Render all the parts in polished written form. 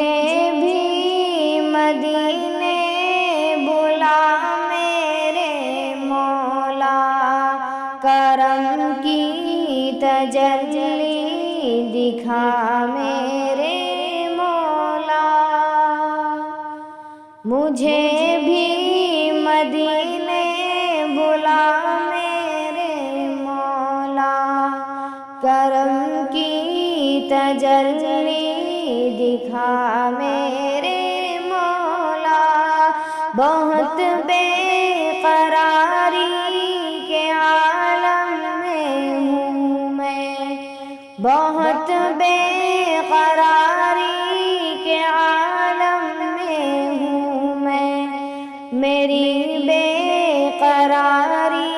مجھے بھی مدینے بلا میرے مولا، کرم کی تجلی دکھا میرے مولا۔ مجھے بھی مدینے بلا میرے مولا، کرم کی تجلی دکھا میرے مولا۔ بہت بے قراری کے عالم میں ہوں میں، بہت بے قراری کے عالم میں ہوں میں، میری بے قراری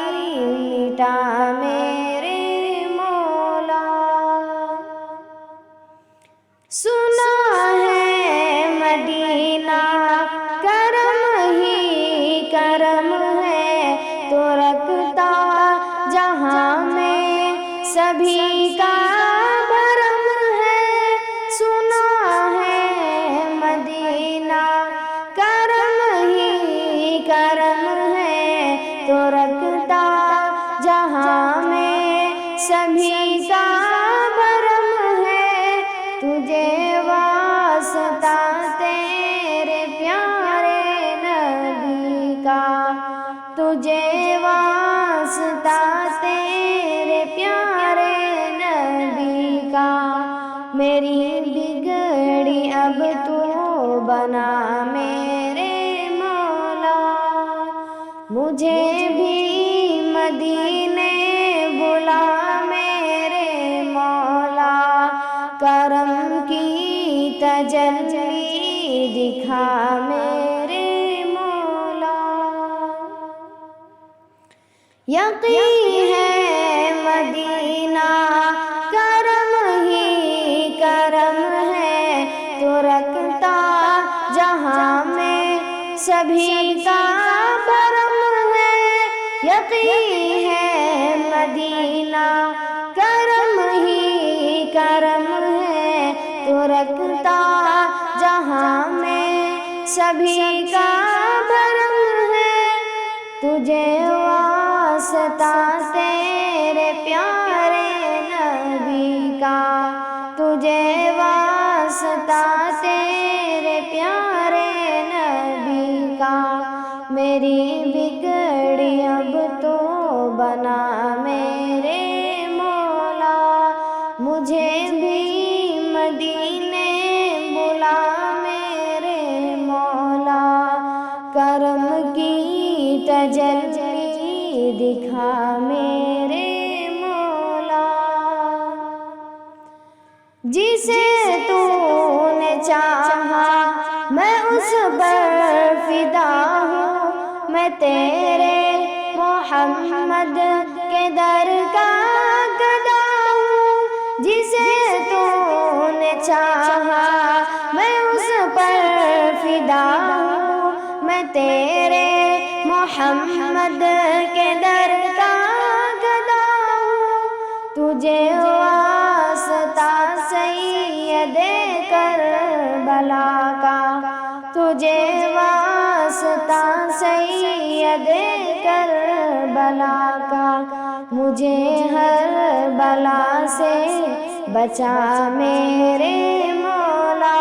مٹا میرے مولا۔ سنا ہے مدینہ کرم ہی کرم ہے، تو رکھتا جہاں میں سبھی کا بھرم ہے۔ سنا ہے مدینہ کرم ہی کرم ہے، تو رکھتا جہاں میں سبھی کا بھرم ہے۔ تجھے واسطہ تیرے پیارے نبی کا، تجھے واسطہ تیرے پیارے نبی کا، میری بگڑی اب تو بنا میرے مولا۔ مجھے بھی مدینے بلا میرے مولا، کرم کی تجلی دکھا میرے مولا۔ یقین ہے مدینہ کرم ہی کرم ہے، تو رکھتا جہاں میں سبھی کا بھرم ہے۔ یقین ہے مدینہ کرم ہی کرم ہے، تو رکھتا جہاں میں سبھی کا بھرم ہے۔ تجھے واسطہ تیرے پیارے نبی کا، تجھے واسطہ تیرے پیارے نبی کا، میری بگڑی اب تو بنا میرے مولا۔ مجھے بھی مدینے بلا میرے مولا، کرم کی تجلی دکھا میرے مولا۔ جسے تو نے چاہا میں اس پر فدا ہوں، میں تیرے محمد کے در کا گدا ہوں۔ جسے تو نے چاہا میں اس پر فدا ہوں، میں تیرے محمد کے در کا گدا ہوں۔ تجھے واسطہ سید کربلا کا، تجھے واسطہ سید کربلا کا، مجھے ہر بلا سے بچا میرے مولا۔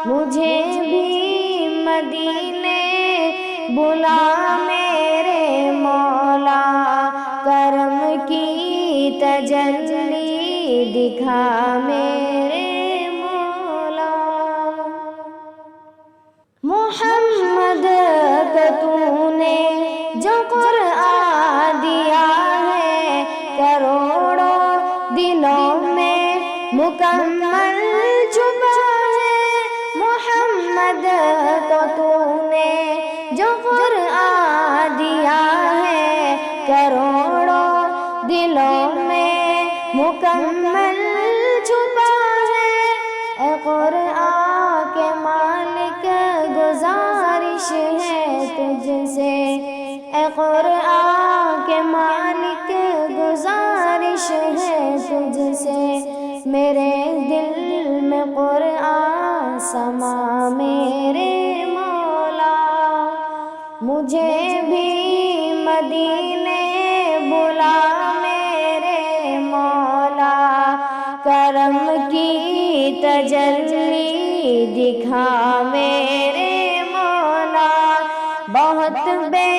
مجھے بھی مدینے بلا میرے مولا، کرم کی تجلی دکھا میرے مولا۔ محمد کو تو نے جو قرآن دیا ہے، کروڑوں دلوں میں مکمل چھپا ہے۔ محمد کو تو نے جو قرآن دیا ہے، کروڑوں دلوں میں مکمل چھپا ہے۔ اے قرآن کے مالک گزارش ہے تجھ سے، اے قرآن کے مالک گزارش ہے تجھ سے، میرے دل میں قرآن سما میرے مولا، مجھے بھی مدینے بلا میرے مولا، کرم کی تجلی دکھا میرے مولا، بہت بے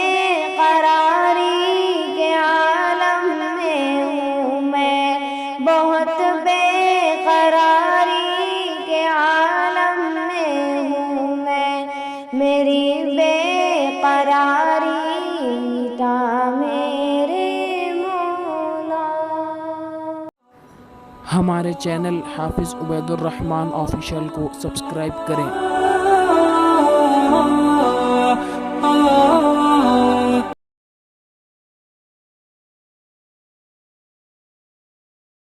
قراری کے عالم میں ہوں میں، بہت بے قراری کے عالم میں ہوں میں، میری بے قراری مٹا میرے مولا۔ ہمارے چینل حافظ عبید الرحمن آفیشیل کو سبسکرائب کریں۔